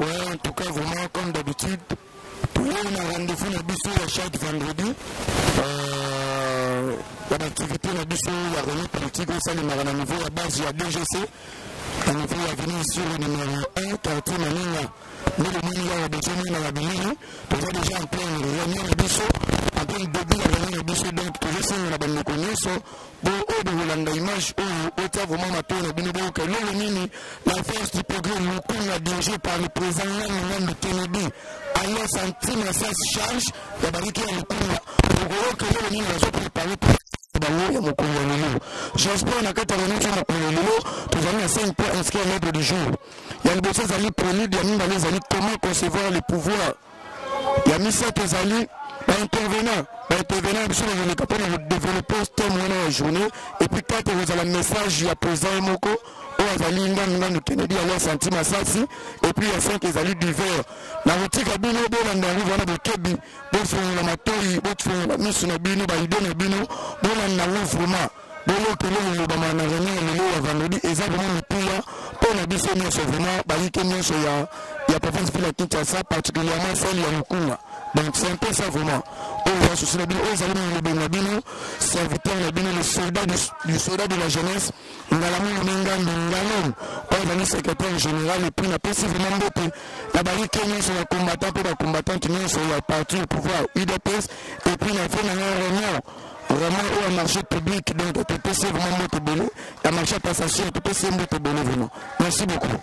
Ouais, en tout cas, vraiment, comme d'habitude, on a rendez-vous dans Bissau chaque vendredi. Il y a l'activité dans Bissau, il y a René Politique, ça, le marron à niveau, à base, il y a DGC. À niveau, il y a venu ici le numéro 1, quartier Manina. Nous, le Manina, il y a déjà mis dans la Bimini. Toujours déjà en plein réunion de Bissau, en plein début de la réunion de Bissau, donc toujours ça, on a bien connu. Bon, au de Rolanda Image, au tient vraiment ma tour, on a bien que le Mini, la force du progrès, nous, qu'on a dirigé par le président de Kennedy. Alors, centime, ça se charge, il y a barriqué à l'Oukouya. Pour que le Mini, on a préparé pour j'espère que tu as 5 points inscrits à l'ordre du jour. Il y a le dossier Zali Pronu, il y a mis comment concevoir les pouvoirs. Il y a mis ça que Zali intervenant, sur le capot de développer ce thème de la journée. Et puis, quand vous avez le message, il y a président Moko, Zali Ngan Kennedy, alors Santi Massassi, et puis il y a 5 Zali d'hiver. La boutique a bien on arrive à Kebi, on fait la matouille, on fait la mise sur la bino, on a bino, on a vraiment. Bolo que le Obama n'a rien vendredi exactement le pire pour la biso nyonso vraiment balike nyonso ya province ville Kinshasa particulièrement celle ya Mukuna. Donc c'est un peu ça vraiment. On va sur le bino, on va le Benabino, serviteur le bino, le soldat de la jeunesse, Ngalamu Menga Ngalom, on va le secrétaire général et puis on a passé vraiment beaucoup. La balike nyonso ya combattant pour la combattante nyonso ya parti au pouvoir UDPS et puis on a fait une réunion. Vraiment, au marché public, donc tout c'est vraiment notre bonheur. La marché passation, tout c'est notre bonheur vraiment. Merci beaucoup.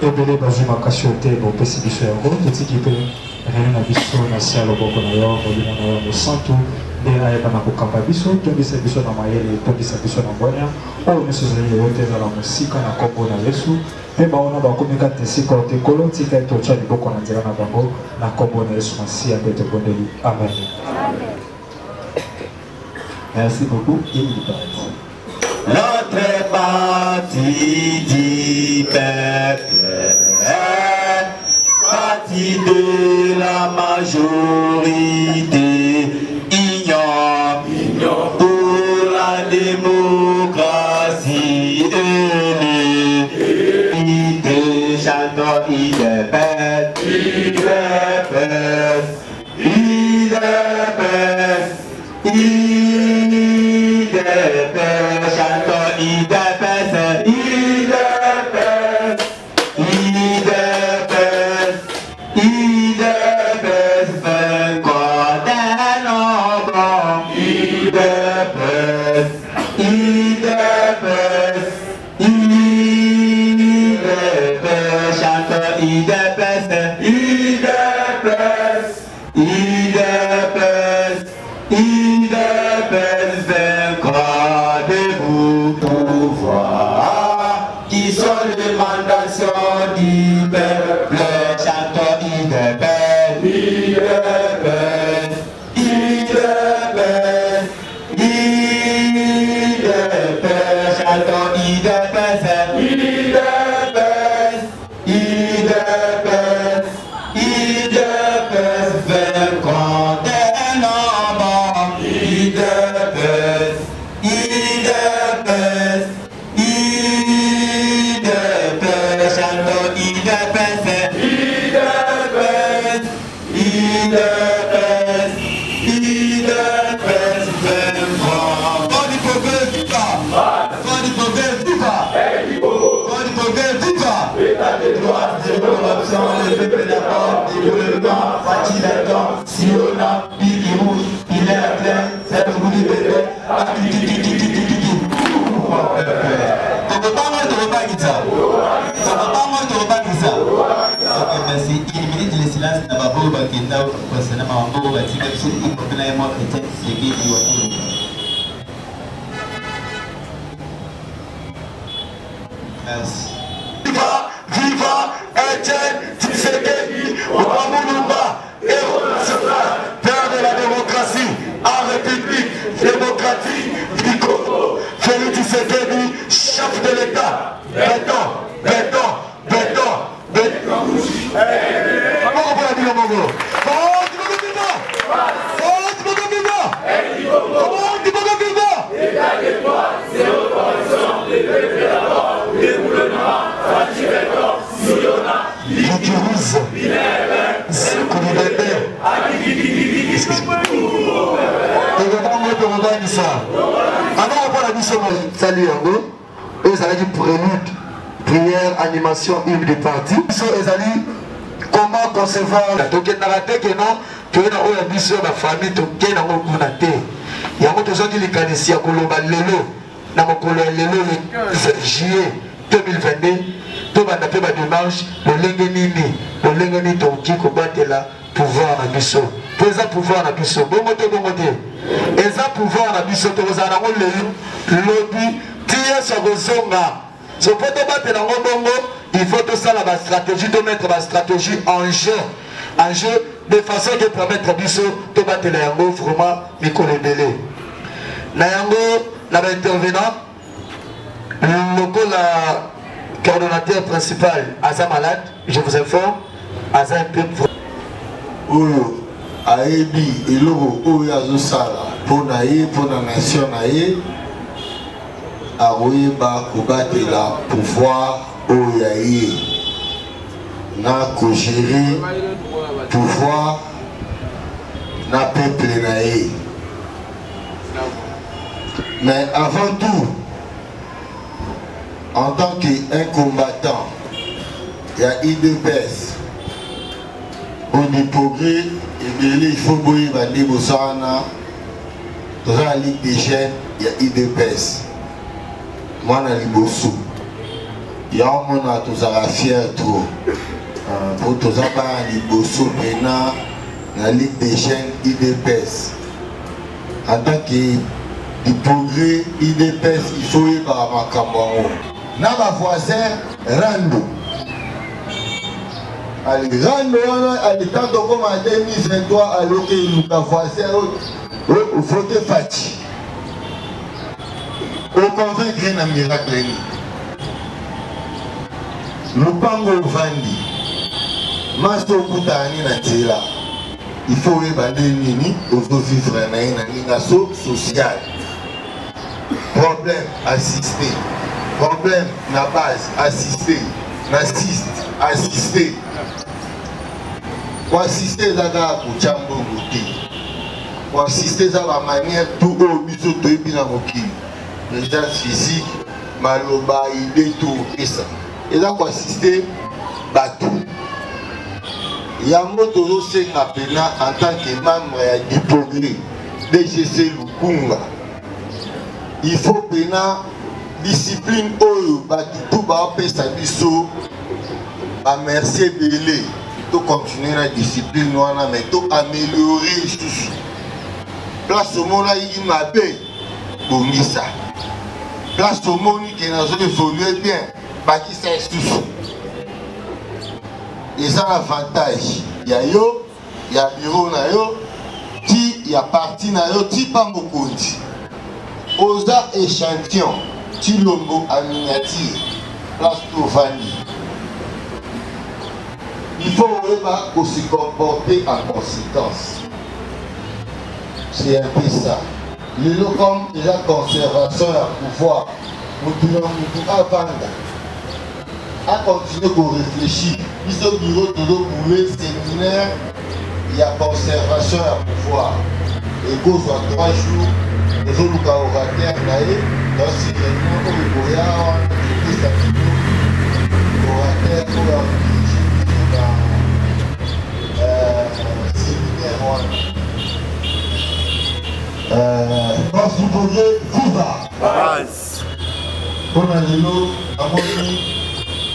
ebele bazimaka sio te bopesi biso yango totiki mpe rien na biso na se ya loboko na yo molimo na yo mosantu nde ayeba na kokamba biso tondisa biso na mayele tondisa biso na mbwania oyo nyonso ezali leyo te ezala mosika na nkombo na yesu mpe baona bakomi kati esika oyo te kolo tika ete otya liboko na nzela na bango na nkombo na yesu masiya mpe tobondeli amen. Merci beaucoup. L'autre partie du peuple est partie de la majorité ignore pour la démocratie et les chantons il est bête, il est bête, il est bête, Salut Yango, eux allaient dire prélude, prière, animation, hymne de parti. Ils allaient comment concevoir la token narraté que non, que nous avons la mission de la famille, token n'a pas monté. Yango tous ceux qui les connaissent, à Colomba Lelo, dans mon colonel Lelo le 15 juillet 2022, tout le monde a fait ma démarche, le Lengenini, toki combattre la pouvoir à biso. Présent pouvoir à biso. Bon côté. Et ça pouvoir à biso, tu vas avoir le lobby, tiens sur vos zonga. Si vous pouvez battre dans le bongo, il faut tout ça la stratégie, de mettre la stratégie en jeu de façon de permettre à biso de battre la yango vraiment Mikole Bele. Na yango, la intervenant, le coordonnateur principal, Aza malade, je vous informe, Aza un peu. Oyo aebi eloko oyo azosala mpona ye mpona nation na ye akoyeba kobatela pouvoir oyo ya ye na kogere pouvoir na peuple na ye. Mais avant tout, en tant qu'un combattant, il y a IDPS. Au progrès, il faut boire Bandi Bosana. Dans la Ligue des jeunes, il y a IDPS. Moi, je suis Libosu. Il y a un monde à tous à fier trop. Pour tous à part les bossos maintenant, la Ligue des jeunes IDPS. En tant que progrès IDPS, il faut y avoir ma campagne. Dans ma voisin, Rando. Allez, Rando, allez, tant comme en 2023, alors que nous voisin, il faut te fatiguer. On convaincre un miracle. Nous pango vandi. Masto Koutani Natila. Il faut évaluer Nini, il faut vivre un assaut social. Problème assisté. Problème na base assisté. Assisté. Pour assister Zaga pour Tchambo Gouti. Pour assister à la manière tout au biso de Binamoki. Présence physique, maloba, idée, tout et ça. Et là, pour assister Batou. Il y a un mot de en tant que membre du progrès DGC Lukunga. Il faut pénal discipline oyo tout va pesa biso à merci belé to continuer la discipline wana mais to améliorer sous place au monde il m'a bé bongisa place au monde qui n'a jamais évolué bien baki ça sous et ça l'avantage il y a yo il y a bureau na yo ti il y a parti na yo ti pa mokonzi osa échantillon ti lombo en miniature place pour Vandi. Il faut se comporter en conséquence. C'est un peu ça. Le locom et la conservation à pouvoir. Nous à continuer pour réfléchir. Ils ont bureau de l'eau pour le séminaire. Il y a conservation à pouvoir. Et go soit 3 jours. Les autres orateur dans ce réunion pour le Goya, orateur pour séminaire. Vous pouvez viva. Pour la Lilo, à mon avis,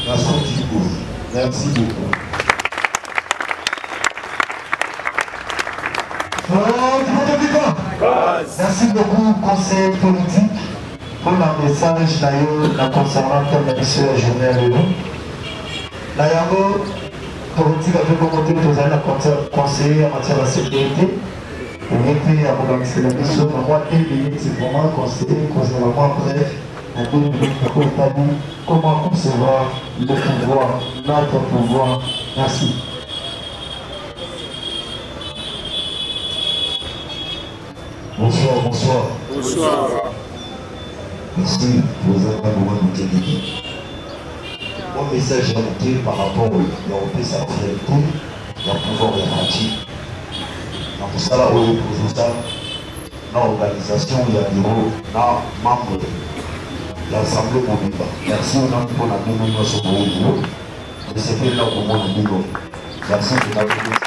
la sortie du bruit. Merci beaucoup. Merci beaucoup, conseil politique, pour le message d'ailleurs concernant la mission journée. D'ailleurs, politique a fait commenter tous les conseillers en matière de sécurité. Et puis, à organiser la mission, moi, c'est vraiment conseiller, vraiment bref, un peu de comment concevoir le pouvoir, notre pouvoir. Merci. Bonsoir, bonsoir. Bonsoir. Merci pour vous avoir de qualité. Mon message est monté par rapport au Européen, ça fait tout, il y a pouvoir garanti. Donc ça là, pour ça, dans l'organisation, il y a bureau, dans membre de l'Assemblée mobile. Merci pour la dénomination sur le bureau. Et c'est fait là pour mon bureau. Merci de la dénomination.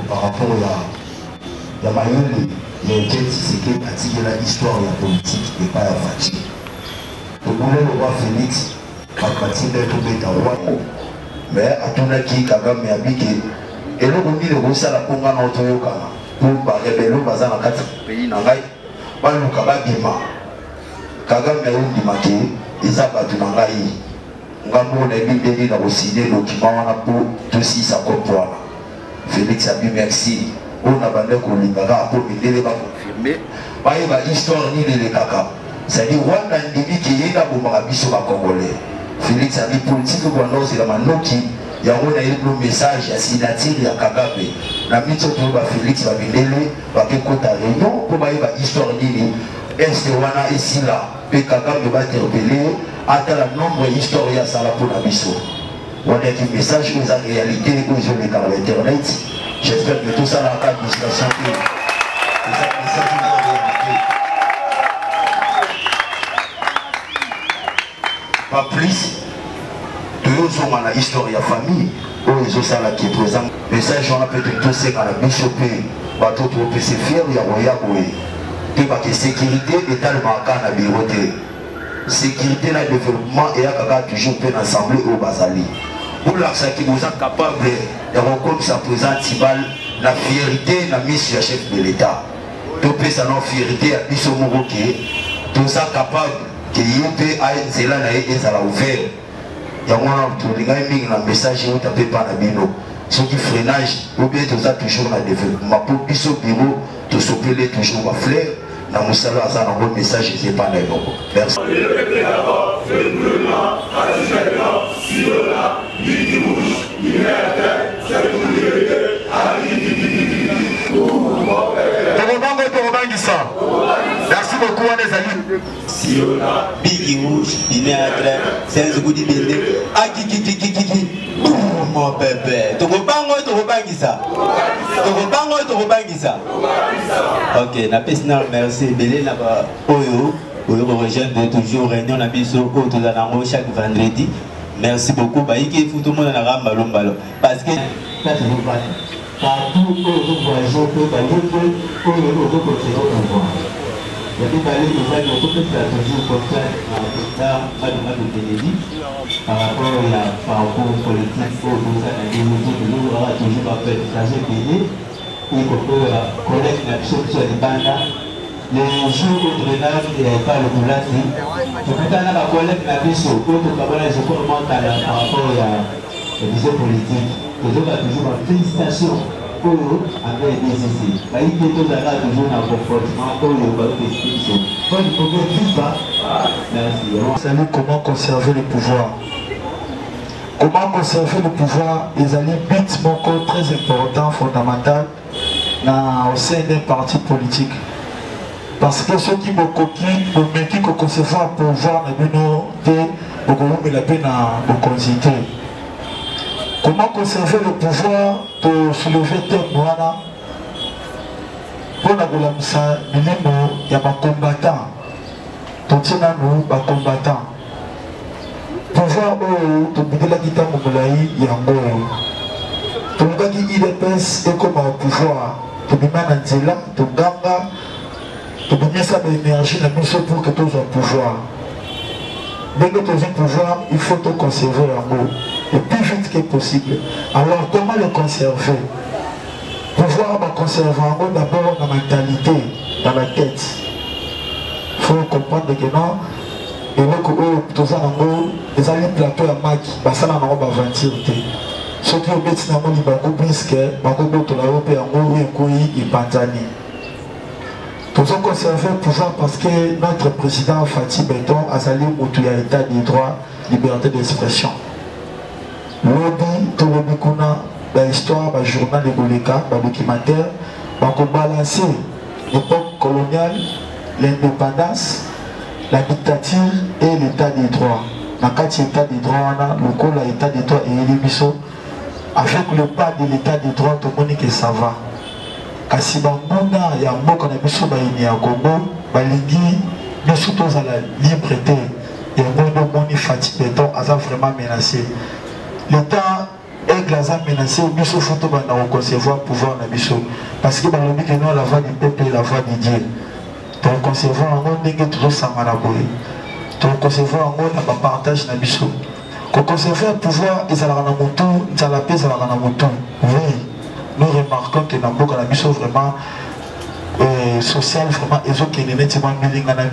Par rapport à la manière il y a une c'est que l'histoire de la politique et pas la fatigue. Le gouvernement le roi Félix a bâti d'être un roi. Mais à tout le monde Kagame a habité. Et le gouvernement le roi la Conga na Otoyoka pour par rebelle dans la 4 pays nangai. Ba luka bima. Kagame a eu dimaki ezabatu nangai. Ngambo na bindeli na osine document wana pour tout si ça comprendre. Félix a dit merci. On a bandé qu'on l'ingara pour bindeli va confirmer. Ba yeba histoire ni les kaka. C'est-à-dire Rwanda ndimi qui est là pour marabiso ba congolais. Félix a dit politique pour nous c'est la manoki. Ya on a eu le message ya signature ya Kagame. Na mitso to ba Félix ba bindeli ba ke kota réunion pour ba yeba histoire ni est wana ici là. Pe Kagame va interpeller. Attends le nombre d'histoires ça la pour la mission. On a un message aux réalités que je mets dans l'internet. J'espère que tout ça la administration pas plus. Tous sont dans l'histoire de la famille. Où ils ont ça qui est présent. Message on a peut-être tous ces dans la mission. Bateau pour se fier il y a Et parce que sécurité est le marquant à biroté. Sécurité et développement et à toujours peut l'assemblée au Basali. Pour l'accès qui vous êtes capable de rencontrer sa présence, la fierté la mise sur le chef de l'État. Tout peut sa non fierté à Bisso Moroké. Tout ça capable que l'IOP a cela et ça l'a ouvert. Il y a un message où tu n'as pas la bino. Ce qui freinage, ou bien tout ça toujours dans le développement. Pour Bisso Bureau, tout s'opérer toujours ma fleur. Dans mon salon, ça a un message, je ne sais pas. Merci. Merci beaucoup, les amis. Siona, Biggie Rouge, Binéatre, c'est un goût d'ibende. Ah, kiki, mon bébé. Tu ça. Ok, na personne merci. Belé n'a pas Oyo. Oyo rejoindre toujours réunion na biso au tout dans chaque vendredi. Merci beaucoup. Bah, il faut tout le monde na ramba parce que ça c'est vous parler. Partout où vous voyez que bah vous continuer à voir. Il y a des balais qui vont être toujours comme ça par rapport à la parcours politique pour tout ça, nous aura toujours pas fait changer pays et qu'on peut connaître la chose sur les bandes. Les jours où drainage et pas le boulot, c'est quand on a la collecte la vie sur autre cabane, je commence par rapport à la vision politique. Les autres ont toujours une félicitation pour eux avec les DCC. Il y a toujours un comportement pour eux, pour les explications. Quand il faut dire pas, merci. Salut, comment conserver le pouvoir? Comment conserver le pouvoir? Les alliés bit mon code très important, fondamental au sein des partis politiques. Parce que ceux qui me coquillent, me qui concevoir pouvoir me la peine de consulter. Comment conserver le pouvoir pour soulever tes moana? Pour la goulamsa, il y a des combattants. Tout ça, nous, des combattants. Pouvoir to bidela kita mumulai yango to ngaki IDPS et comme pouvoir to bimana nzela to ganga to bimisa l'énergie la mise pour que tous un pouvoir. Dès que tu as un pouvoir, il faut te conserver yango le plus vite que possible. Alors comment le conserver? Pouvoir va conserver d'abord la mentalité, dans la tête. Il faut comprendre que non. Et donc, tous les alliés plateau à Mac, ça n'a pas aventure. Ceux qui ont été dans le bateau brisque, bateau de la Europe, et Pantani. Tous ont conservé le pouvoir parce que notre président Fatih Béton a sali à l'état des droits, liberté d'expression. Lobby, tout le Bikuna, l'histoire, le journal de Goleka, le documentaire, pour balancer l'époque coloniale, l'indépendance, la dictature et l'état des droits. Dans l'état des droits, le coup de l'état des droits et l'émission, avec le pas de l'état des droits, tout le monde que ça va. Kasi bambona ya mboka na biso baini ya Congo, balingi biso toza la liberté. Et on moni Fatih Béton aza vraiment menacé. L'état est menacé, biso faut banda concevoir pouvoir na biso. Parce que balobi que non la voix du peuple et la voix de Dieu. Donc concevoir un monde que toujours samana boy. Donc concevoir un monde à partage na biso. Qu'on concevoir pouvoir et ça la na moto, ça la paix ça la na moto. Oui. Nous remarquons que dans beaucoup de mission vraiment social, vraiment, ils ont qui est nettement milingana.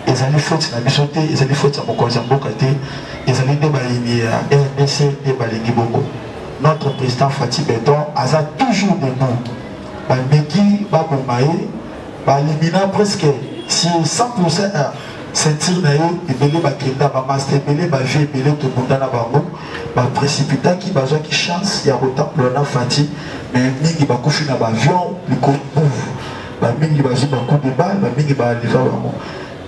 Ils allaient faute na bisoté, ils allaient faute à mon cousin Bokate, ils allaient débaligner à RDC, débaligner beaucoup. Notre président Fatih Béton a toujours debout. Balmeki, Babomae, Balimina presque si 100% sentir et belé bakenda ba master belé ba vie belé tout le monde na bango ba précipita qui ba qui chance ya autant plona Fatih mais mingi ba kufi na ba avion le coup ba mingi ba jiba coup de balle ba mingi ba liva bango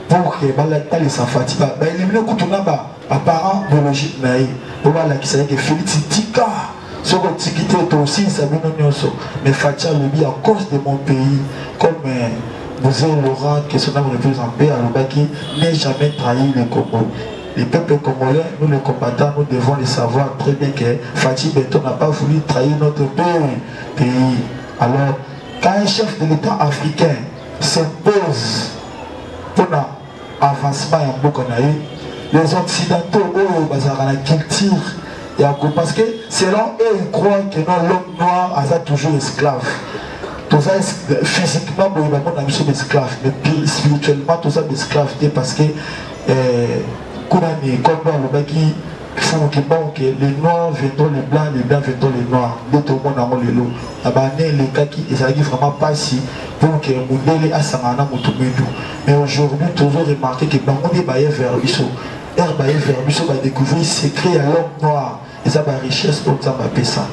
pour que ba la tali sa Fatih ba éliminer coup na ba parents biologique naï pour la qui c'est que Félix Tika ce que tikité to aussi ça bino nyoso mais Fatih le bi à cause de mon pays comme vous avez Laurent, que son âme repose en paix, à l'Obaki, n'est jamais trahi le Congo. Les peuples congolais, nous les combattants, nous devons le savoir très bien que Fatih Béton n'a pas voulu trahir notre pays. Alors, quand un chef de l'État africain s'impose pour l'avancement de Mbokonaï. Les Occidentaux, ont la culture. Parce que selon eux, ils croient que l'homme noir a toujours esclave. Tout ça, physiquement, on a mis esclave, mais spirituellement, tout ça est esclave. Parce que, comme les noirs vendront les blancs vendront les noirs. D'autres monde dans le lot. Les cas qui sont vraiment pas si pour que le modèle a samana motomedo. Mais aujourd'hui, toujours remarqué que on est baillé vers Bissot. Baillé vers Bissot va découvrir secret à l'homme noir. Et ça va richesse pour ça va payer ça.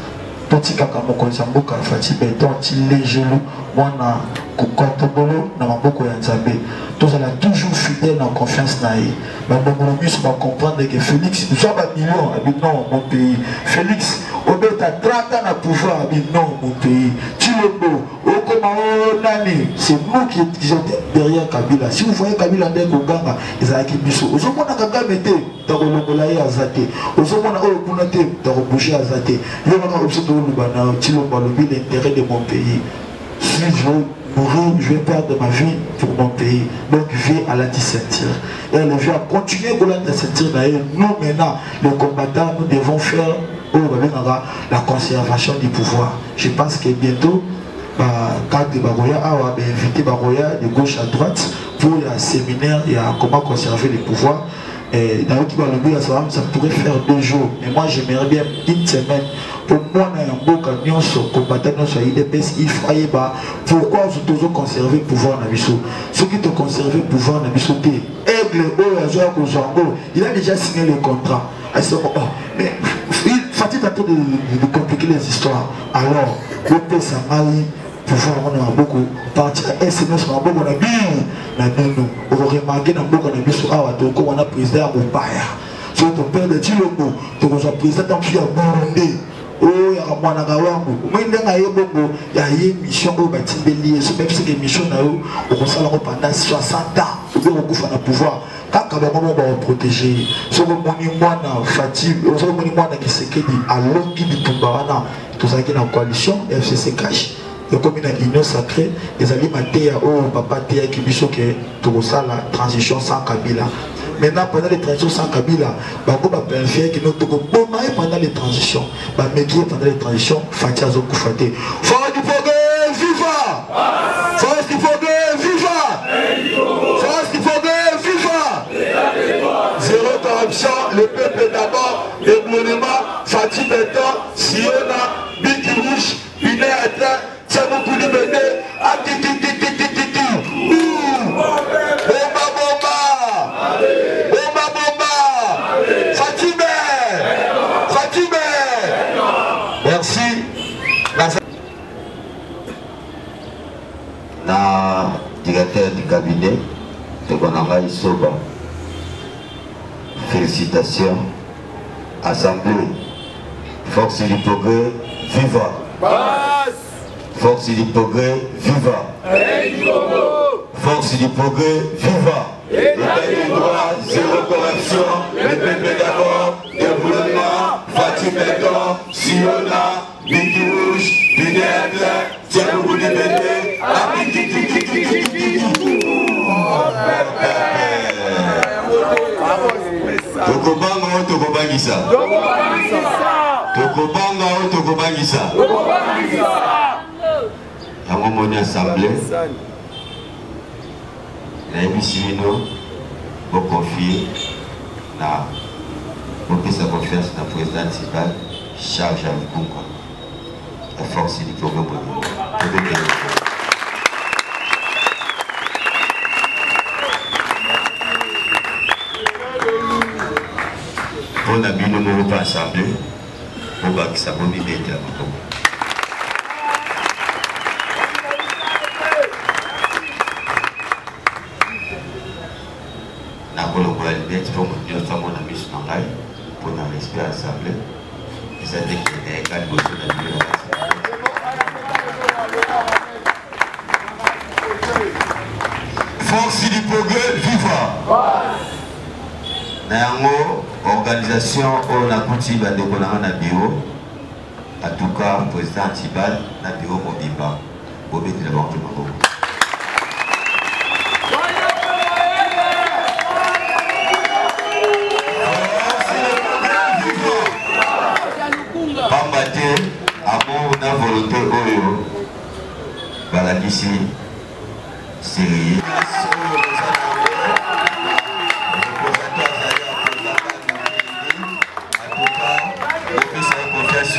Petit kaka moko zamboka fati beton ti légelo mwana kokotobolo na maboko ya Nzambe. Tous elle a toujours fidèle en confiance na ye. Ba bongo miso ba comprendre que Félix nous sommes à millions habitants mon pays. Félix obeta 30 ans à pouvoir habitants mon pays. Chilombo c'est nous qui sommes derrière Kabila. Si vous voyez Kabila dans Koganga, ils ont Biso. Aux hommes on a Kagamete, dans le Mongolaï à Zate. Aux hommes on a Okunate, dans le Boucher à Zate. Il y a un obstacle Lubana, Chilombo, l'intérêt de mon pays. Si je veux mourir, je vais perdre ma vie pour mon pays. Donc, je vais à la dissentir. Et elle vient continuer à la dissentir. Nous, maintenant, les combattants, nous devons faire la conservation du pouvoir. Je pense que bientôt, quand Baroya a invité Baroya de gauche à droite pour un séminaire et à comment conserver les pouvoirs. Et dans le ça pourrait faire 2 jours. Mais moi j'aimerais bien une semaine. Pour moi, il y a un combattant il faut pourquoi vous devez conserver le pouvoir dans Bissot. Ceux qui ont conservé le pouvoir dans Bissot, il a déjà signé le contrat. Mais il fatigue à de compliquer les histoires. Alors, le PS a pouvoir on a beaucoup parti SMS on a beaucoup na bien na nous on remarquer na beaucoup na biso awa to ko on a président Mubaya so to père de Chilombo to ko so président en fia Burundi oh ya mwana gawangu mwende nga yebongo ya ye mission o batimbeli so même si que mission na yo on sala ko pendant 60 ans on ko fa na pouvoir kaka ba mo ba protéger so ko moni mwana fatigue so ko moni mwana kisekedi alongi bitumba wana to ça qui na coalition FCC cash. Comme une union sacrée, les amis Matéa, oh papa Théa qui dit que tout ça la transition sans Kabila. Maintenant, pendant les transitions sans Kabila, Bako va faire que nous devons pendant les transitions. Médier pendant les transitions, Fatia Zoku Faté. Force du progrès, viva! Force du progrès, viva! Force du progrès, viva! Zéro corruption, le peuple d'abord, le gouvernement, Fatih Béton, Siona, Biki Rouge, Binéata. C'est beaucoup de bébés. Fatime. Merci. Na directeur du cabinet de Gonanga Isoba. Félicitations. Assemblée. Force du progrès, viva. Force du progrès, viva! Force du progrès, viva! État du droit, zéro corruption, le peuple d'abord, développement, Fatih Béton, Siona, Biki Rouge, Binéatre, Tiabougou de Bété, Tokobanga ou Tokobangisa? Tokobanga ou Tokobangisa? Yango moni assemblée na ebisi bino boconfie na bopesa confiance na président Tibal charge à Lukunga la force du programme on a mis le mot pas assemblée pour que ça bombe immédiatement. Pour nous sommes en amis sur l'enrail, pour nous respect à l'assemblée. Et ça dit qu'il y a égal besoin de la vie. Force du progrès, viva! Nayango, organisation, on a continué à décoller un bureau. En tout cas, président Tibal, un bureau Mobimba. Bobé de la banque de Mago. Pambate, amour, na volonté, oyo. Balakisi, sérieux.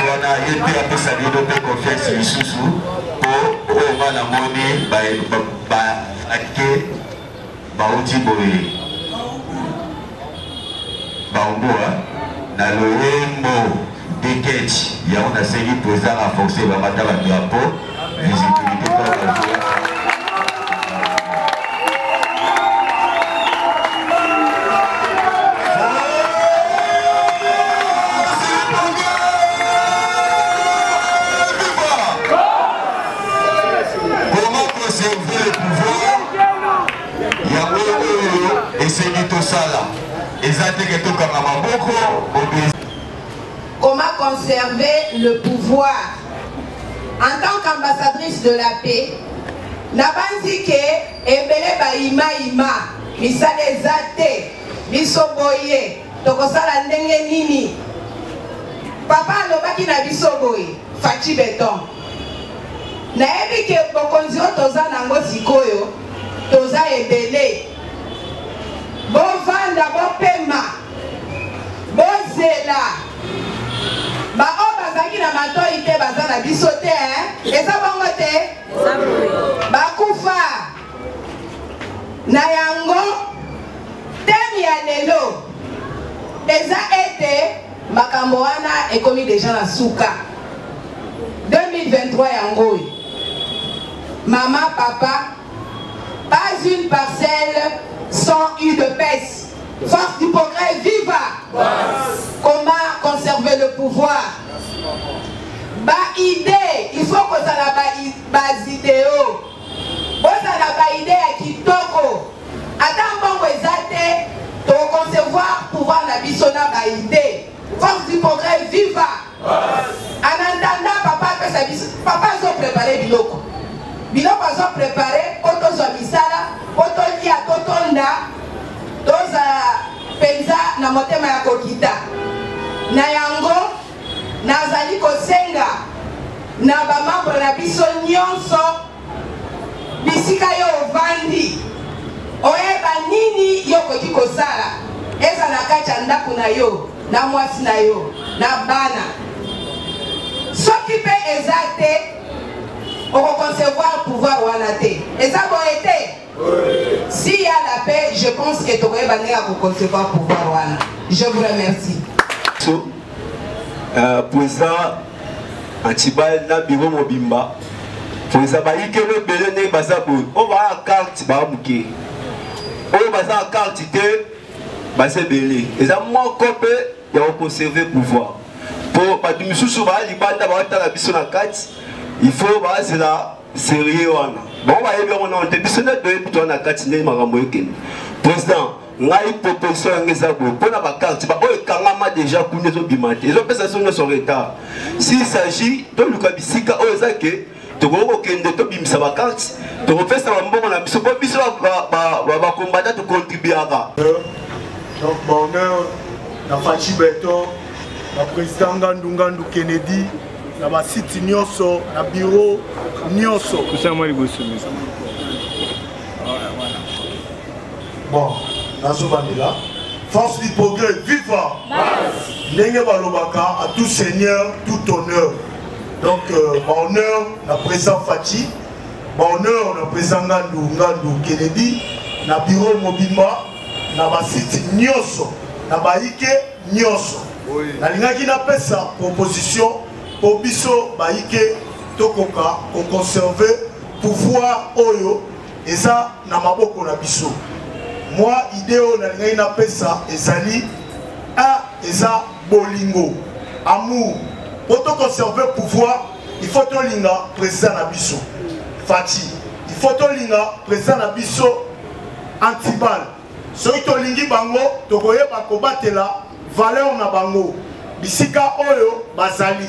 Wana yepe apesa lido pe confiance lisusu po oyo bana moni ake bauti boye baumboa na loyembo dekech yango nasengi président renforcer bamata badrapeau visibilité pour la Comment conserver le pouvoir? En tant qu'ambassadrice de la paix, Nabanzi ke ebele ba ima misale zate bisoboye tokosala ndenge nini. Papa alobaki na bisoboye fachi beton. Nayebi ke bokonzi toza nango sikoyo toza ebele. Bovanda bopema bozela ba o bazaki na matoi te baza na biso te eza bango te bakufa na yango temi ya lelo eza ete makambo wana ekomi deja na suka 2023 yango mama papa pas une parcelle sans eu de pèse. Force du progrès, viva! Comment conserver le pouvoir? Idée, il faut que ça la base idéo. Ça la idée à kitoko. Attends bon ezate, to concevoir pouvoir la bisona ba idée. Force du progrès, viva! En attendant, papa peut sa bis. Papa a préparé biloko. Biloko a préparé, auto misala, auto lia, totonda. Toza penza na motema ya kokita na yango nazali kosenga na bamambre na biso nyonso bisika yo ovandi oyeba nini yo koki kosala eza na kati ya ndako na yo na mwasi na yo na bana soki mpe eza te okoconcevoir pouvoir wana te eza boye te. S'il y a la paix, je pense que tu aurais banné à vous concevoir pouvoir wana. Je vous remercie. Président Antibal na bureau mobimba. Président Baïke le belé ne bazabo. On va à carte bamuke. On va à carte te basé belé. Et ça moi copé il y a conserver pouvoir. Pour pas du mususu ba libanda ba ta la biso na carte. Il faut ba c'est là sérieux wana. Bon, on va y aller, on a débuté de l'hôpital à Katine, président, on a une proposition à Ngezabo, pour la carte, on a déjà connu les obimats, ils ont fait ça sur notre retard. S'il s'agit de l'Ukabisika, on a dit que tu as fait ça carte, tu as fait ça en bon, on a mis ça va combattre, tu contribuer à ça. Donc, bonheur, la Fachi Beton, la président Ngandou Kennedy. Na site nyonso na bureau nyonso bon nazobandela force du progrès viva ndenge balobaka à tout seigneur tout honneur donc honneur na président Fachi honneur na président Ngandou Kennedy na bureau mobimba na site nyonso na baike nyonso nalingaki na pesa proposition pour biso baike tokoka ko conserver pouvoir oyo eza na maboko na biso moi idéo na ngai na pesa ezali eza bolingo amour pour to conserver pouvoir il faut to linga président na biso Fachi il faut to linga président na biso Antibal soki to lingi bango to koyeba ko batela valeur na bango bisika oyo bazali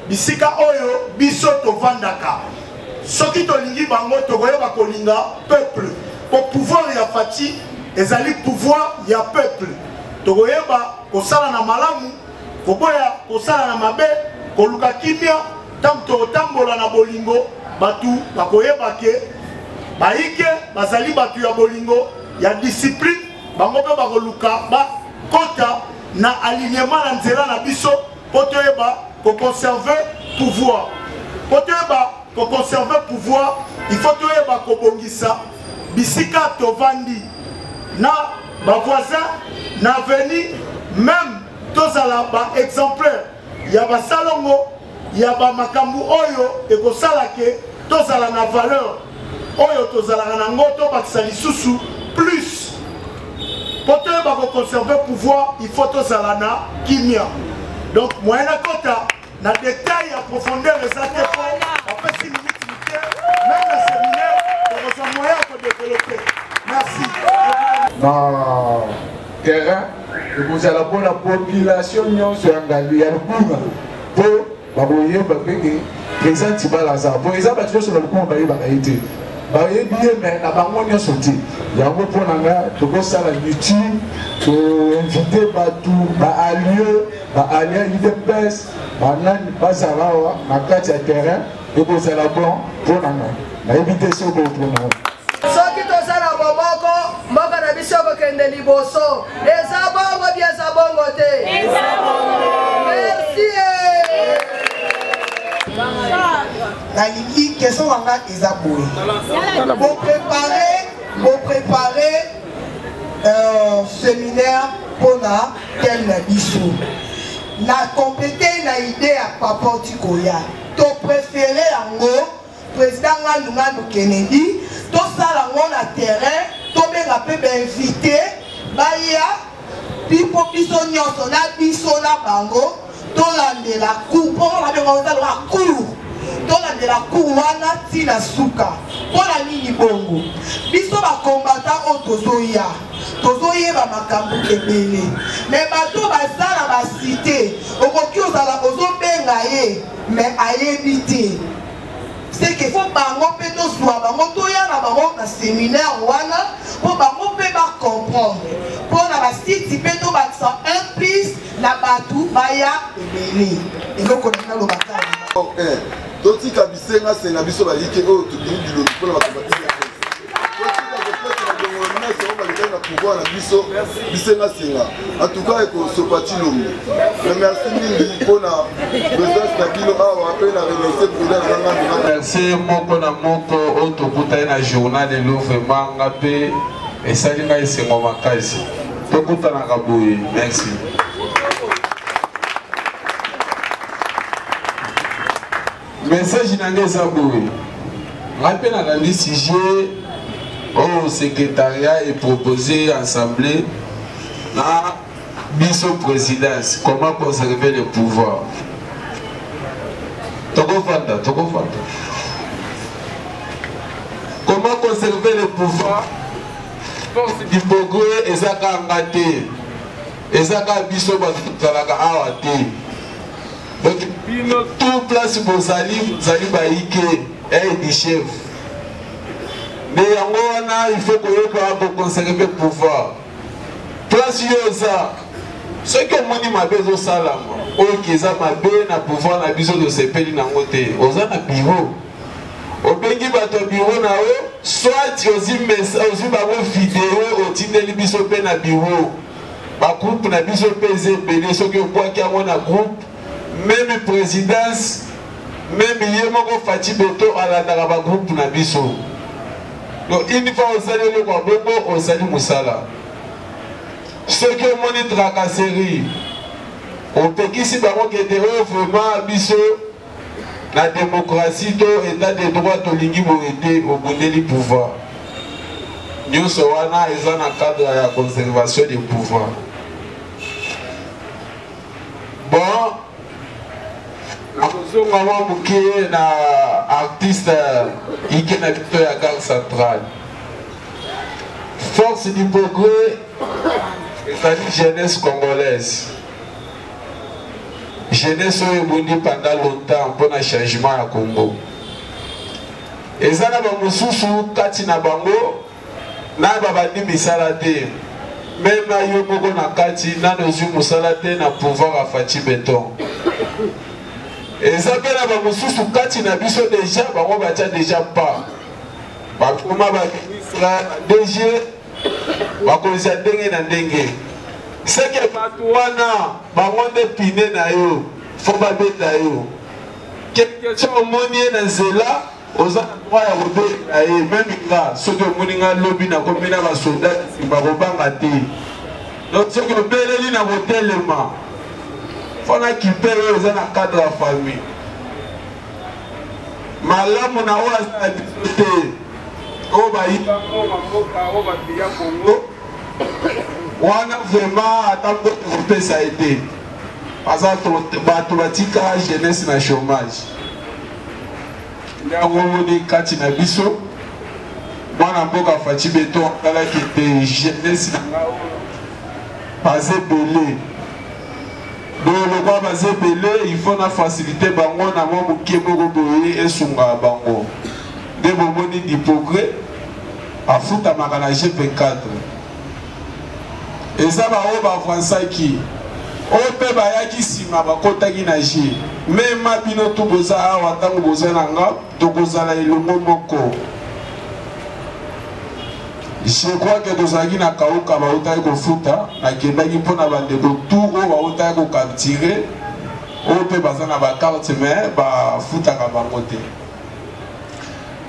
bisika oyo biso tovandaka soki tolingi bango tokoyeba kolinga peuple pour pouvoir ya Fachi ezali pouvoir ya peuple tokoyeba kosala na malamu koboya kosala na mabe koluka kimia tanto tambola na bolingo batu bakoyeba ke baike bazali batu ya bolingo ya discipline bango pe bakoluka bakota na alignement na nzela na biso po toyeba koconserver pouvoir po toyeba koconserver pouvoir il faut toyeba kobongisa bisika tovandi na bavoisin na veni même tozala ba exemplaire ya basalongo ya bamakambu oyo ekosala ke tozala na valeur oyo tozalaka nango tobakisa lisusu plus po toyeba koconserver pouvoir il faut tozala na kimia donc moyen na kota na détail ya profondeur eza te po bapesi limite te même na séminaire tokozwa moyen kodévelopper merci na terrain ekozala mpona population nyonso ya ngali ya lukunga mpo bakoyeba peke président Tibala aza po eza bato nyonso na lukunga bayebaka ye te bayebi ye me na bango nyonso te yango mpo na nga tokosala youtube toinvite bato baalie idps banani bazala awa na kati ya terrain ekozala bon mpo na nga nayebi te soko mpona soki tozala boboko mboka na biso kokende liboso eza bongo bie eza bongo te merci nalingi question wanga eza boye boprépare séminaire mpona tel na biso na complété na idée ya papa otikoya topréféré yango président Ngandou Kennedy tosala ngo na terrain tobenga mpe bainvité baya pipo biso nyonso na biso na bango tolandela cour mpo babenga ozaloka cour tolandela cour wana ntina suka mpona nini bongo biso bakombata oyo tozoyeba makambo ebele me bato baza na basite okoki ozala ozobenga ye me ayebi te c'est qu'il faut bango pe tozwa bango toya na bango na séminaire wana po bango pe ba comprendre po na ba site pe to ba sa un plus na batu baya ebele eloko na lo batali totika bisenga senga biso balike oyo tokini biloko pona bakombati ya pouvoir na biso bisenga senga en tout cas ekosopati lombo mais merci mingi mpona présence na bino awa mpe na remercie président na nganga merci moko na moko oyo tokutani na journal lelo vraiment nga mpe esali ngai esengo makasi tokutanaka boye merci message na ngai eza boye nga mpe nalandi sujet au secrétariat est proposé assemblée na biso présidence comment conserver le pouvoir tokofanda comment conserver le pouvoir force du progrès ezaka ngate ezaka biso bazalaka awa te donc bino tout place bozali baike aide chef mais yango wana il faut koyoka koconserve pouvoir place yo eza soki omoni mabe ezosalama oyo eza mabe na pouvoir na biso tosepeli nango te oza na biro obengi bato ya biro na yo soit ozwi bango video otindeli biso mpe na biro bagroupe na biso mpe eza ebele soki obwaki yango na groupe même présidence même ye moko Fati Beto alandaka bagroupe na biso. Donc une fois osali eloko ya bongo osali mosala soki omoni tracasserie opekisi bango kete oyo vraiment biso na démocratie to état de droit tolingi boye te obundeli pouvoir nyonso wana eza na cadre ya conservation du pouvoir. Bon nakozonga mwa moke na artiste ike na bito ya gare centrale. Force du progrès ezali jeunesse congolaise, jeunesse oyo ebondi pendant longtemps mpona changement ya Congo. Eza na bamosusu kati na bango na babandi misala te, même na yo moko na kati nano ozwi mosala te na pouvoir ya Fati Beton. eza mpe na bamosusu kati na biso deja bango batya deja pa bakoma baministre DG bakonzi ya ndenge na ndenge seke bato wana bango nde pine na yo fo babeta yo quelque so omoni ye na nzela oza na droit ya kobeta ye meme nga soki omoni nga lobi nakomi na basoldat bakobanga te donc soki obeleli na kotelema fona kipe oyo eza na cadre ya famille malamu na oyo aza na biso te oyo bayibango bamboka oyo babiya kongo wana vraiment ata mbote kopesa ye te aza bato batika jeunesse na chômage ndango omoni kati na biso mwana mboka Faci Beton atalaki te jeunesse na nga baza ebele donc lokwa baza ebele il faut na facilité bango na mwa moke moko boye esungaka bango nde bomoni Dipogré afutamaka na G24 eza baoyo bavansaki oyo mpe bayaki nsima bakotaki na G mema bino to boza awa ntango boza na nga tokozala elongo moko je crois que tozalaki na kauka bautaki kofuta nakendaki mpona bandeko tour oyo bautaki kokaptire oyo mpe baza na bakarte mais bafutaka bango te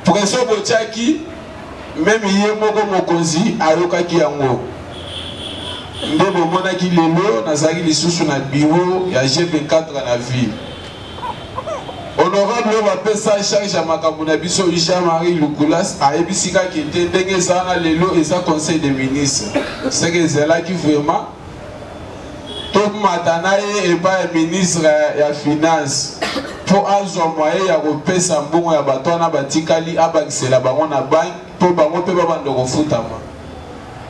pression botiaki meme ye moko mokonzi ayokaki yango nde bomonaki lelo nazalaki lisusu na bureau ya G24 na ville honorable oyo bapesa charge ya makambo na biso Jean-Marie Lukulas ayebisikaki te ndenge eza na lelo eza conseil des ministres seke ezalaki vraiment tomata na ye epai ya ministre ya finance mpo azwa moyen ya kopesa mbongo ya bato wana batikali abakisela bango na banke mpo bango mpe babanda kofutama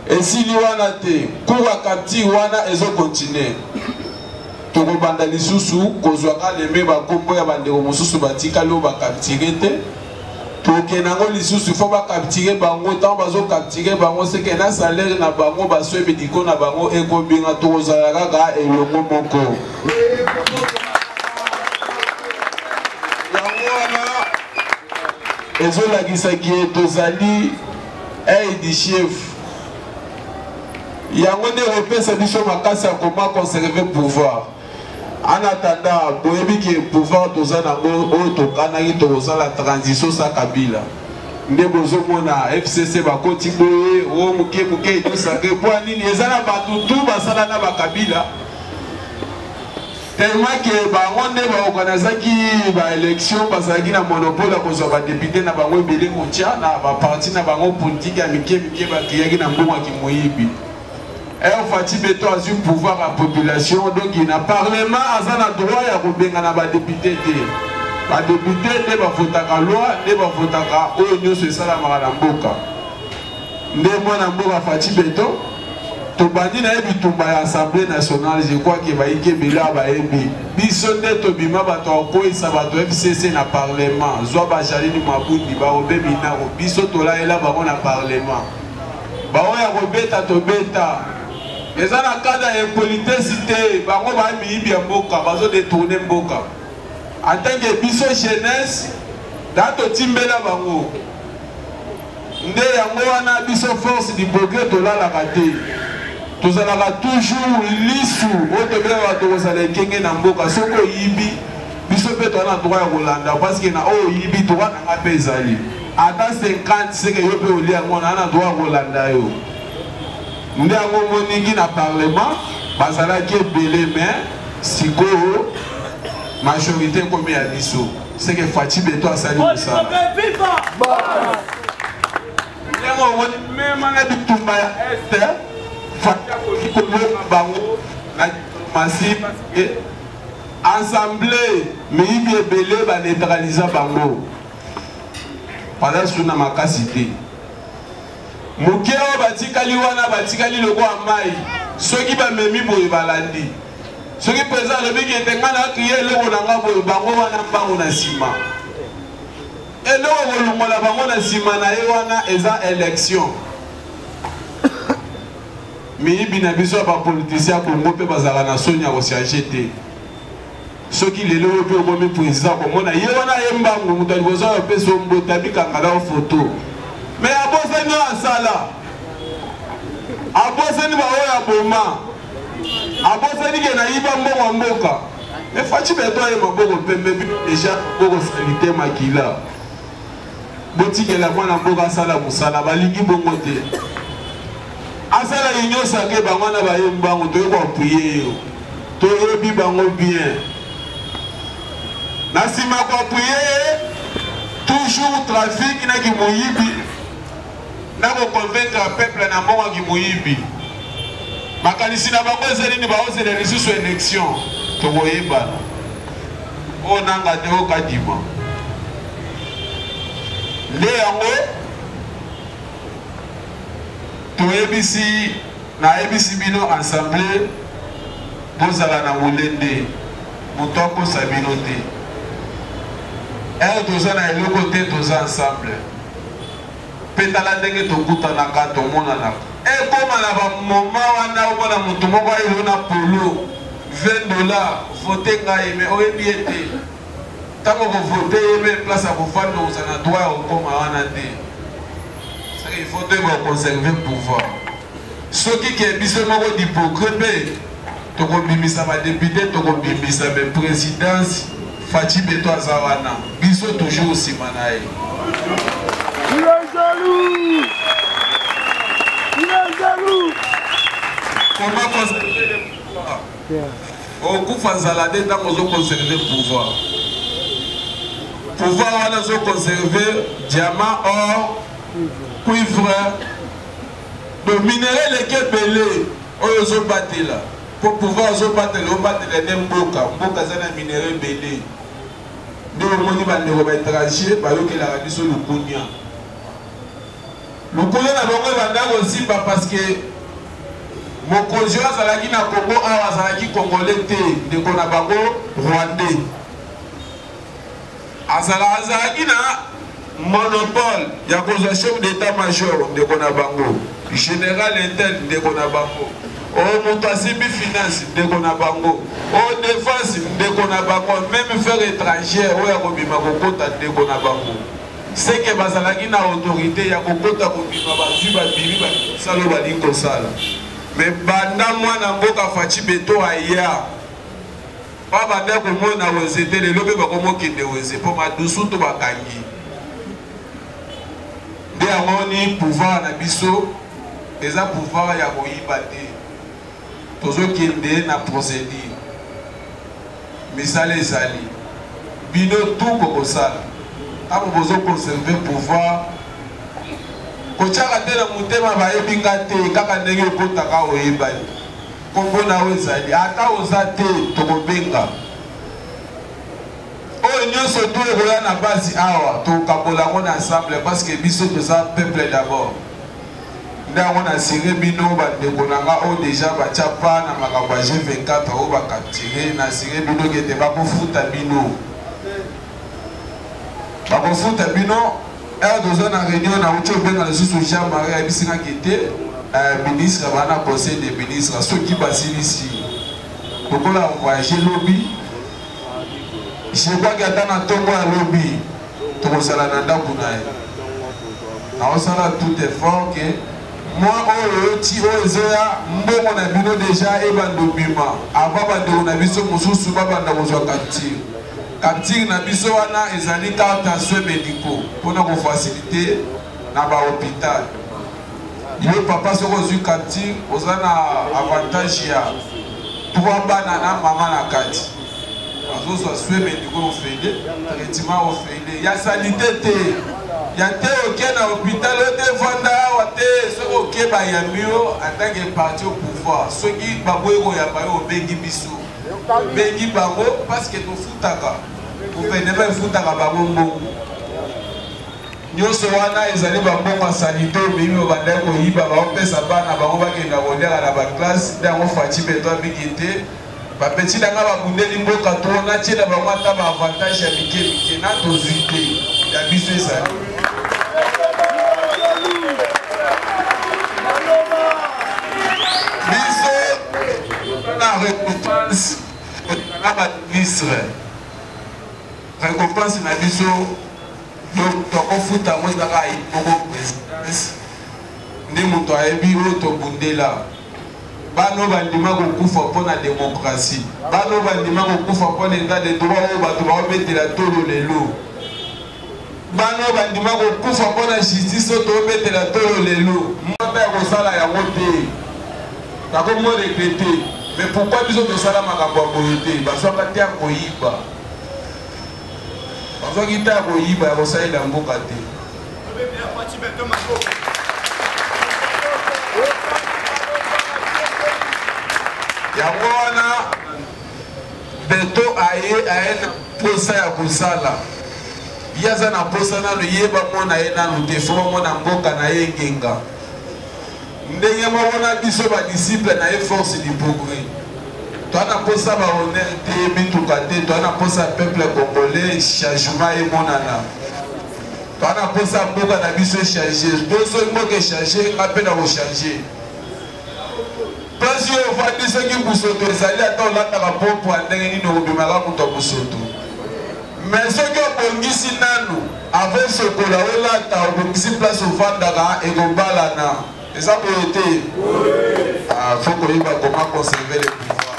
esili wana te cour ya capture wana ezokontinue tokobanda lisusu kozwaka leme bakombo ya bandeko mosusu batikali oyo bakaptire te tokende yango lisusu fo bakaptire bango ntango bazokaptire bango seke na salaire na bango baswe mediko na bango ekobinga tokozala kaka elongo moko yango wana ezolakisaki ye tozali aide chef yango nde kopesa biso makasi ya koma conserver pouvoir en attendant boyebi ke pouvoir toza nango oyo tokanaki tokozala transition sa Kabila nde bozomona FCC bakoti boye oyo moke moke etosake mpo nini eza na bato tu basala na bakabila tellement ke bango nde baorganizaki baélection bazalaki na monopole ya kozwa badepute na bango ebele kotia na baparti na bango politike ya mike mike bakeyaki na mbongwaki moyibi Faci Beton a eu pouvoir à la population, donc il a parlement a droit à rebenga na ba député te. Ba député ne ba votaka loi, ne ba votaka oyo nyonso esala mala mboka. Nde mwana mboka Faci Beton to bandi na bitumba ya Assemblée nationale, je crois que ba ike bela ba ebi. Biso nde to bima bato ko isa bato FCC na parlement, zwa ba Jalini Mabundi ba obe binaro. Biso to la ela ba na parlement. Ba oya robeta to beta. Les gens dans cadre de politesse, bango ba miibi ya mboka, bazo détourner mboka. En tant que biso jeunesse, dato timbela bango. Nde yango wana biso force du progrès to la la kate. Tozalaka toujours lisu, oto bela bato kozala kenge na mboka, soko yibi, biso pe to na droit ya kolanda parce que na o yibi to wana nga pe ezali. Ata 50 seke yo pe oli yango na droit ya kolanda yo. Nous avons moningi na parlement, bazalaki ebele mais sikoyo majorité comme ya biso. C'est que Faci Beton asali mosala. Yango woni même na bitumba ya este, Faci akoki kolonga bango na diplomatie parce que assemblée miyibi ebele ba neutraliser bango. Pendant suna makasi te. Moke oyo batikali wana batikali loko ya mai soki bamemi boye balandi soki président alobiki ete nga na kriye eloko na nga boye bango wana mbango na nsima eloko kolongola bango na nsima na ye wana eza élection miyibi na biso ya bapolitisien ya kongo mpe bazalaka na soni ya kosiage te ceux qui les lots pour le président comme on a hier on a yemba on doit besoin de faire son botabi kangala en photo mais à bosse nous en sala à bosse nous va oya boma à bosse ni que na iba mbongo mboka mais fachi beto ya maboko pembe déjà boko sanité makila boti que la mwana mboka sala musala balingi bongo te asala union sake bango na ba yemba on doit ko appuyer yo to yebi bango bien. Nasima kwa prier toujours trafic na ki moyibi na ko convaincre peuple na mbongo ki moyibi makanisi na bango ezeli ni baoze de lisusu élection to koyeba o nanga te o kadima nde yango toyebisi na yebisi bino ensemble bozala na molende moto akosa bino te tous na eloko te toza ensemble petala ndenge tokutanaka tomonana ekoma na bamoma wana omona moto moko ayelo na polo $20 vote ngai me oyebi ete ntango kovote yebe place ya kofanda oza na droit ya kokoma wana te seke ifaut te bakonserve pouvoir soki ke biso moko dihypocrite mpe tokobimisa badepute tokobimisa baprésidence Fachi Beto Azawana, biso toujours aussi manaï. Il est jaloux. Il est jaloux. Comment conserver le pouvoir? Au coup Fazalade, dans nous conserver le pouvoir. Pouvoir, on a conservé diamant, or, cuivre, le minerai, les kebele, on a battu là. Pour pouvoir battre les mboka, mboka zana minerai belé. Nous avons des étrangers, qui la radio sur le Kounia. Le Kounia n'a pas aussi parce que mon conjoint Zalaki na Congo, Zalaki Congolais, de Konabango, Rwandais. Zalaki na monopole, il y a un chef d'état-major de Konabango, général interne de Konabango. Oh, Moutasimbi finance, de Konabango. Oh, défense, de Konabango. Même faire étranger, oh, ya kobima kokota de Konabango. C'est que bazalaki na autorité, ya kokota kobima bazu babimi ba salo balingo sala. Mais banda mwana mboka Fachi Beto aya. Pas banda ko mona wezete le lobe ba komo kende weze po madusu to bakangi. De amoni pouvoir na biso, eza pouvoir ya koyiba te. Toujours qui est na procédure misale ezali bino tout kokosala abo bozo conserver pouvoir kochaka te na mutema bayebinga te kaka ndenge ekotaka oyebani kombo nawe ezali ata oza te tokobenga oyo nyonso to ekoya na basi awa tokabola ngo na ensemble parce que biso toza peuple d'abord. Ndango na siré bino bandeko nanga o déjà batia pa na makambo ya G24 o bakatire na siré bino kete bakofuta bino dozo na réunion na uti obenga lisusu Jean-Marie abisinga kete ministre bana conseil des ministres soki basilisi tokola voyage lobby je crois que ata na ntongo ya lobby tokozala na ndako na ye naosala tout effort que moi oti ozoya mbongo na bino déjà ebando bima avant bando na biso mususu babanda kozwa capture na biso wana ezali carte soins médicaux pona ko faciliter na ba hôpital yo papa soko zu capture ozana avantage ya 3 bana na mama na kati azozwa soins médicaux ofele traitement ofele ya sanité te ya te oke na hôpital ote vanda wate soko oke bayambi yo en tant que parti au pouvoir soki baboyi koyamba yo obengi biso bengi bango parce que tofutaka gouvernement efutaka bango mbongo nyonso wana ezali bambongo ya sanité obimi obandaki koyiba baopesa bana bango bakenda koleka na baklasse nde yango Fachi Beto abiki te bapeti nanga babundeli mboka to natie na bango ata baavantage ya mike mike na tozwi te ya biso ezali biso na récompense ministre récompense na biso donc tokofuta ngo ezaka moko présidence nde moto ayebi oyo tobundela bano bandima kokufa mpona démocratie bano bandima kokufa mpona état de droit oyo bato baobetela tolo lelo bano bandima kokufa mpona justice oyo toobetela tolo lelo mota ya kosala yango te nakomo regrete mais pourquoi biso tosala makambo ya boye te bazwaka te ya koyiba bazwaki te ya koyiba ya kosalela mboka te yango wana beto aye na posa ya kosala ye aza na posa nano ye bamona ye nano te fo bamona mboka na ye ngenga ndenge mabona biso badisiple na ye force du progrès toa na posa bahonneur te mituka te toa na posa peuple congolais changement emonana toa na posa mboka na biso echange boso mboka echange nga mpe na kochange place oyo ofandi soki busoto ezali ata olandaka popo ya ndenge nini okobimaka moto ya busoto mais soki obongisi nanu ave sokola olata obongisi place ofandaka ekobalana eza boye te fo koyeba koma conserver le pouvoir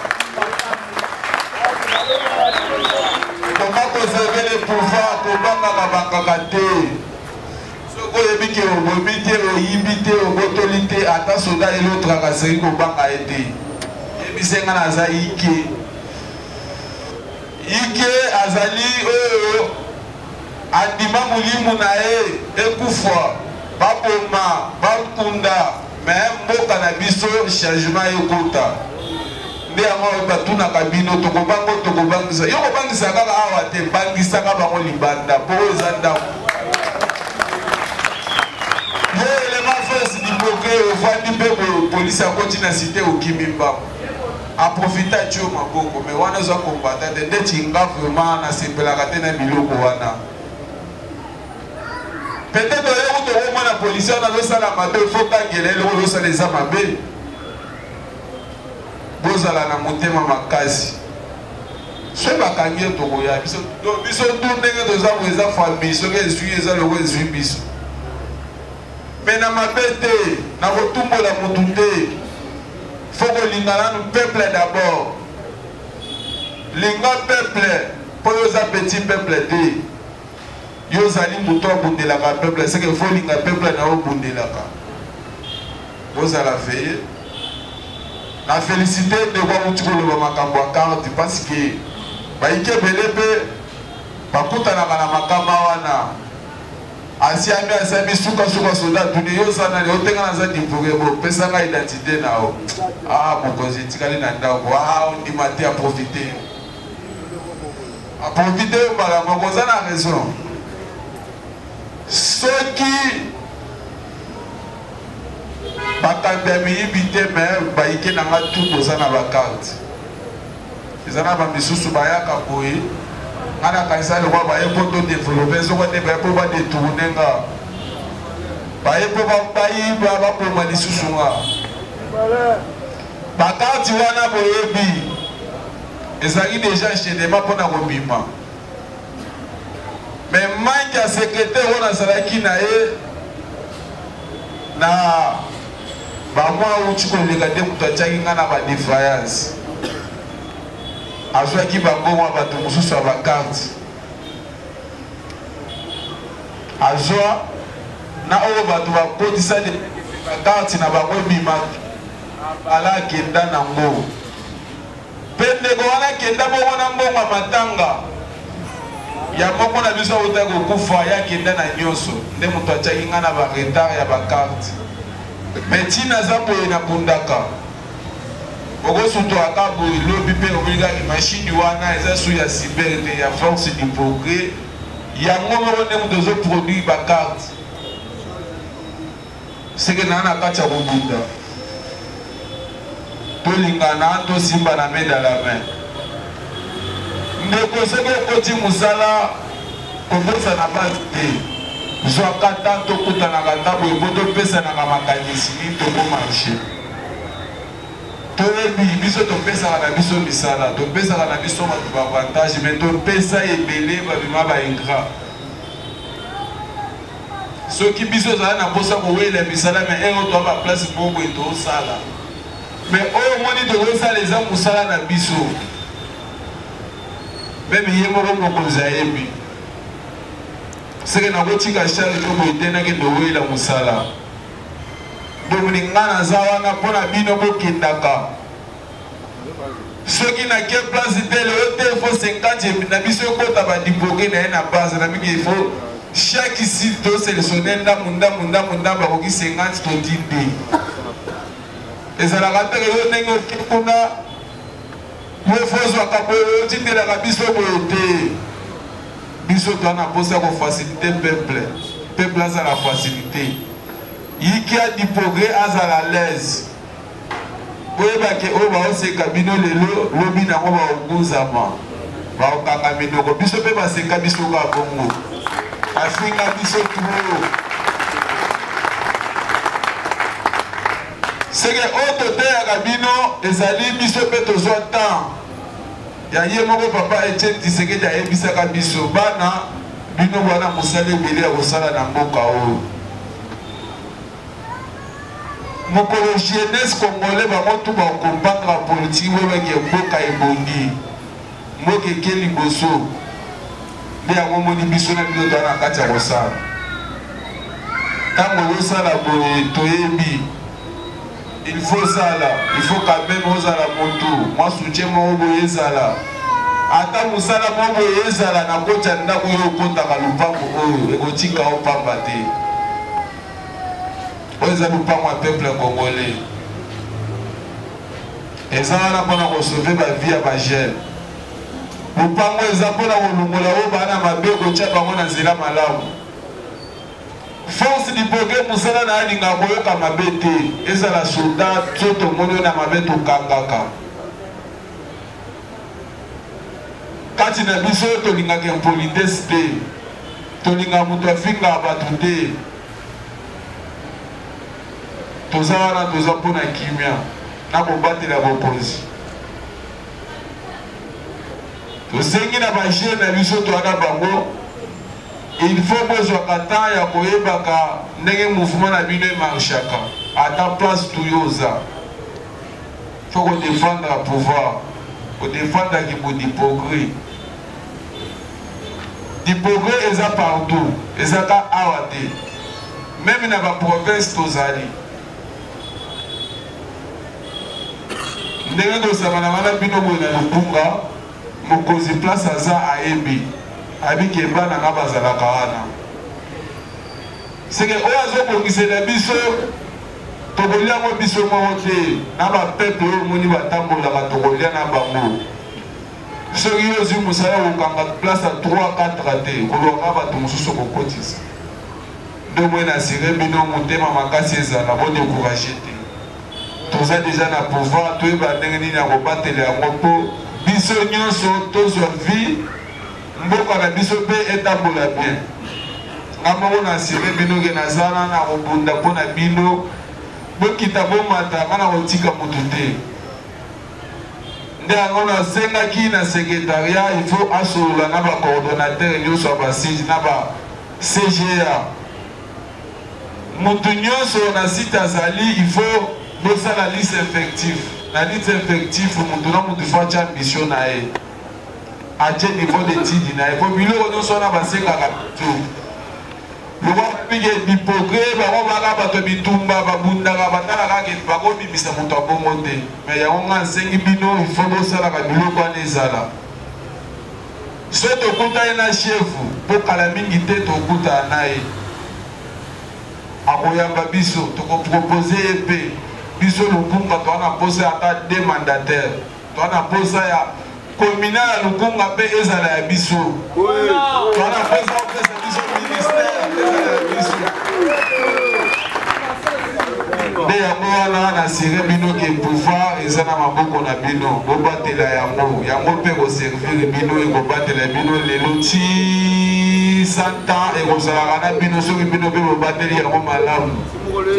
koma conserver le pouvoir kobangaka bangaka te soki oyebi ke obomi te oyibi te obotoli te ata soda ele otrakaseri kobanga ye te yebisenga naza ike azali oyo andima molimo na ye ekufa baboma bakunda me mboka na biso changement ekota nde yango oyo batunaka bino tokobangisa yo kobangisa kaka awa te bangisaka bango libanda mpo oyo eza ndako ye elema force diboke ofandi mpe polisi akoti na site okimi mbango aprofite atio maboko me wana eza kombata te ndeti nga vraiment nasepelaka te na biloko wana peut-être oyo tokomona polisi wana azosala mabe fo kangela eloko ozosala eza mabe bozala na motema makasi soki bakangi ye tokoya biso tu ndenge toza ko eza famille soki ezwi eza loko ezwi biso me na mabe te na kotumbola motu te fo kolinga nanu peuple d'abord linga peuple mpo yo oza petit peuple te yo ozali moto abundelaka peuple seke fo linga peuple na obundelaka bozala veye na félicité ndeko amuti koloba makambo ya carte parce que bayiki ebele mpe bakutanaka na makama wana asiami asami sukasuka soda tuni yo oza nani otenga naza divoke bopesanga identité na yo mokonzi etikali na ndako ondima te aprofite yo mbala moko oza na raison soki bakambi ya miyibi te me bayike nanga tu boza na bakarte eza na bamisusu bayaka boye nga na kanisa lokwa baye mpo todevelope soko te baye mpo badetourne nga baye mpo bayiba bapoma lisusu nga bakarte wana boyebi ezalaki deja enchaînement mpona kobima me manke ya secrétaire oyo nazalaki na ye na bamwa auti koleka te moto atiaki nga na badéfaillance azwaki bambongo bato mosusu ya bakarte azwa na oyo bato bakotisa bakarte na bango ebima ala akenda nango mpe ndeko wana akenda bongo na mbongo ya matanga ya moko na biso autaki kokufa ye akenda na nyonso nde moto atiaki nga na baretard ya bakarte me ntina aza boye na bundaka okosuto aka boye lobi mpe obelikaki mashine wana eza su ya cyber te ya force du progrès yango moko nde moto ozoproduire bakarte seke naa na kati ya kobunda tolingana tosimba na main dans la main ndeko soki okoti mosala kobosana base te zwaka ntan tokutanaka ntango ebo topesanaka makanisi nini tokomarche toyebi biso topesaka na biso misala topesaka na biso bato baavantage mais topesa ebele babima baingra soki biso ozala na mposa kowela misala mais oyo toa baplace moko etosala mais oyo omoni tokosala eza mosala na biso meme ye moko mokonzi ayebi seke nakotika charle to boye te nakende owela mosala bomoni nga naza wana mpo na bino bokendaka soki nake place te leo te fo 50 na biso ekota badipoke na ye na base na mingi ifo chaque site toselektionne ndambu bakoki 50 to 10 de ezalaka teke yo ndenge oke kuna yo fozwaka boye otindelaka biso boye te biso toa na mposa ya kofacilite peuple azala facilité yiki adipogre azala l'aise boyebake oyo baoseka bino lelo lobi nango baogunzama baokanga minoko biso mpe baseka biso ka bongo afinga biso turo seke oyo toteyaka bino ezali biso mpe tozwa temps ya ye moko papa Etienne Tshisekedi ayebisaka biso bana bino bwana mosala ebele ya kosala na mboka oyo mokolo jeunesse congolais bango tu bakompandra politiki oyebaki mboka ebongi mboka eke liboso nde yango moni biso na bino toa na kati ya kosala ntango ozosala boye toyebi il faut zala il faut quand même ozala motu mwa soutien moko boye ezala ata mosala moko boye ezala na koti ya ndako oyo okotaka lupango oyo ekotika opamba te oyo eza lupango ya peuple congolais eza wana mpona kosauve bavie ya bagene lupango eza mpona kolongola oyo bana mabe kotia bango na nzela malamu force du progrès mosala na alinga koyoka mabe te ezala soldat so tomoni oyo na mabe tokangaka kati na biso oyo tolingaka impolitesse te tolingaka moto afingaka bato te toza wana toza mpona kimia na kobatela bokonzi tosengi na bagene na biso towana bango il faut bozwaka temps ya koyebaka ndenge mouvement na bino emarchaka ata place tuyoza faut kodefendre pouvoir kodefendaki bodipogre dipogre eza partout ezaka awa te meme na baprovince tozali ndenge tosangana wana bino boye na lupunga mokonzi place aza ayebi abiki ebana nga bazalaka wana seke oyo azobongisela biso tokolia yango biso moko te na bapeple oyo omoni batambolaka tokolia na bango soki ozwi mosala kokanga place ya 3-4 te kolwaka bato mosusu kokotisa nde omoi nasire bino motema makasi ezala bodécourage te toza deja na pouvoir toyeba ndenge nini ya kobatela yango mpo biso nyonso tozwa vie mboka na biso mpe etambola bien nga moko nasire bino ke nazala na kobunda mpo na bino bokita bomata nga na kotika moto te nde yango nasengaki na secrétariat il faut asolola na bacoordonnateur nyonso ya basige na bacga moto nyonso na site azali il faut bosala liste effectif na liste effectif moto na moto fo atya mission na ye atye niveau d'étude na ye po biloko nyonso wana basengaka tu lokwa mingi bipogre bango baka bato bitumba babundaka batalaka ke bakobimisa moto abongo te me yango nga nsengi bino il faut bosalaka biloko wana ezala so tokutani na chefu mpo kala mingi te tokutana na ye akoyamba biso tokopropose ye mpe biso lukunga towana posa ata 2 mandataire towana posa ya komina ya lukunga mpe ezala ya biso towana posa opesa biso ministère ezala ya biso nde yango wana nasire bino ke pouvoir eza na maboko na bino bobatela yango yango mpe koservire bino ekobatela bino lelo ti soki 100 ans ekozalaka na bino soki bino mpe bobateli yango malamu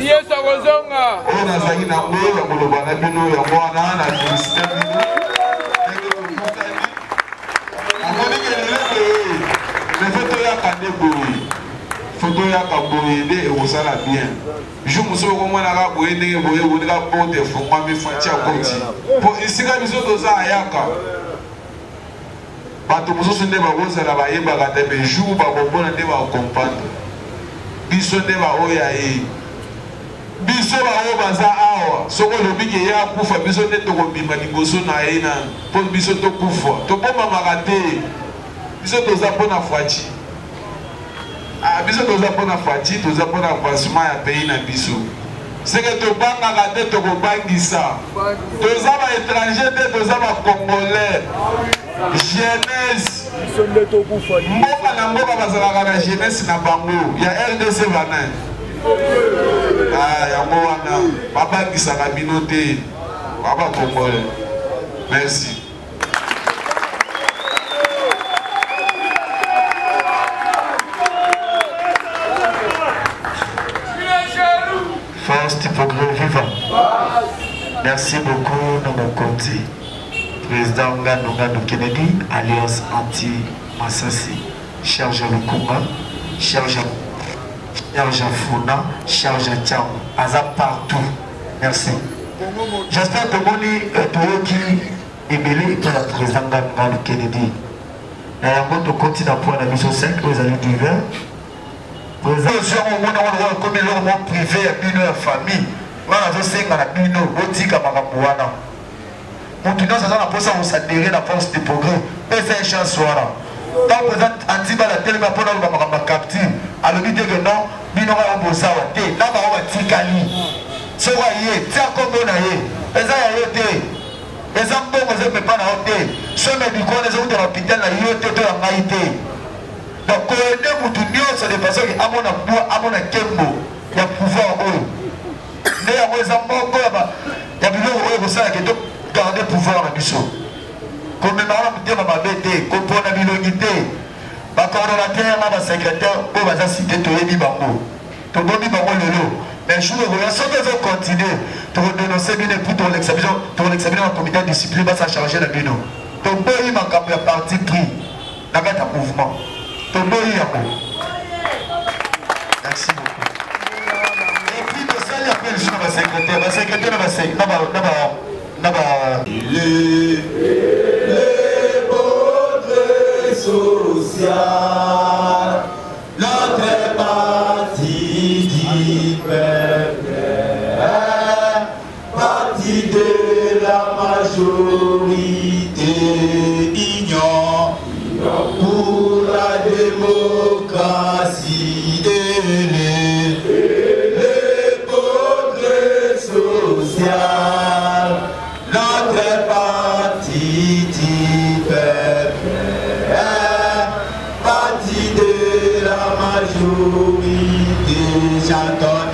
yesu akozonga oyo nazalaki nango ya koloba na bino yango wana na félicite bino amonike leleke lefe toyaka nde boye fo toyaka boye nde ekozala bien jour mosusu okomonaka boye ndenge boye bonika porte efungwami fati ya koti mpo esika biso toza ayaka bato mosusu nde bakozala bayebaka te me jour bakobona nde bakomprendre biso nde baoya ye biso baoyo baza awa soki olobiki ye akufa biso nde tokobima liboso na ye na mpo biso tokufa tobomamaka te biso toza mpona fati biso toza mpona fati toza mpona avancement ya pays na biso seke tobangaka te tokobangisa toza baétranger te toza bacongolais jeunesse mboka na mboka bazalaka na jeunesse na bango ya RDC bana yango wana babangisaka bino te babakongolais. Merci. Force Typogré vivant. Merci beaucoup Nomokonti, président Ngano Kennedy, Alliance Anti-Massassi, Charge Lukunga, Charge Funa, Charge Tiam, Aza partout. Merci. J'espère que Moni Toyoki Emily est le président Ngano Kennedy. Et à votre continent pour la mission 5, vous allez du verre. Président, comme il est privé, il y a une famille. On a une boutique à Marapouana. Mon client, ça a posé à s'adhérer à la force du progrès. Et c'est un chance. Tant que président Antiba la télé, pour nous, on va capter. Alors, il dit que non, il n'y aura pas de ça. Là, on va tikali. Ce voyez, tiens comme on a eu. Les gens ont été. Les gens ne peuvent pas être. Ceux qui ont été dans l'hôpital, ils ont été dans la maïté. Donc, on a de façon que Amon a Kembo, il y a pouvoir. Il y a des gens qui ont gardé pouvoir à Bissot. Comme les marins de ma bête, comme pour la milonité, ma coordonnateur, ma secrétaire, on va citer Toyebi Bango. Toyebi Bango Lolo. Mais je vous remercie, si vous continuer, pour dénoncer pour l'examen dans le comité de discipline, va s'en charger la bino. Donc, il m'a capé à parti pris dans le mouvement. Merci beaucoup. Et puis, de ça, il y a plein de choses dans la secrétaire. La secrétaire, les progrès social, notre parti du peuple, parti de la majorité, ignore pour la démocratie et les progrès social, notre parti du peuple, parti de la majorité, j'entends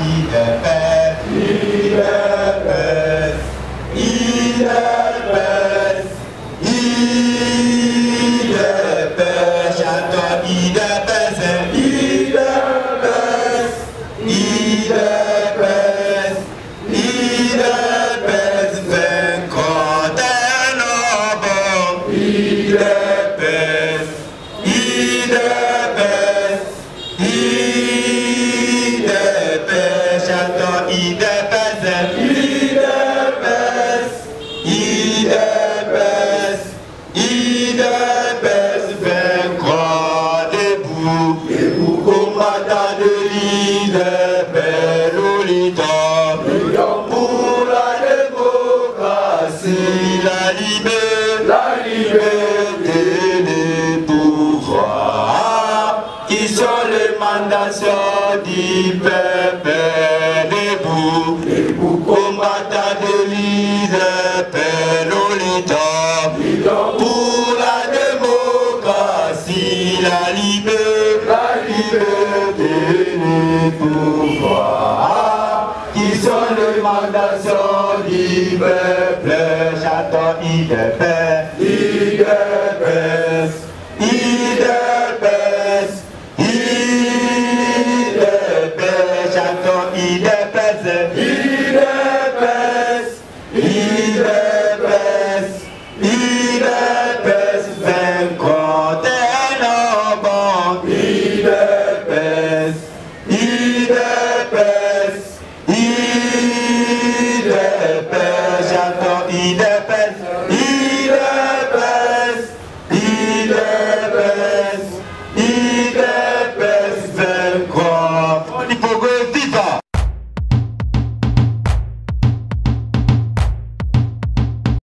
du peuple debout, combattant de l'idée, Lolita, pour la démocratie, la liberté, les pouvoirs, qui sont les mandations du peuple, j'attends idée, idée, idée, les pèses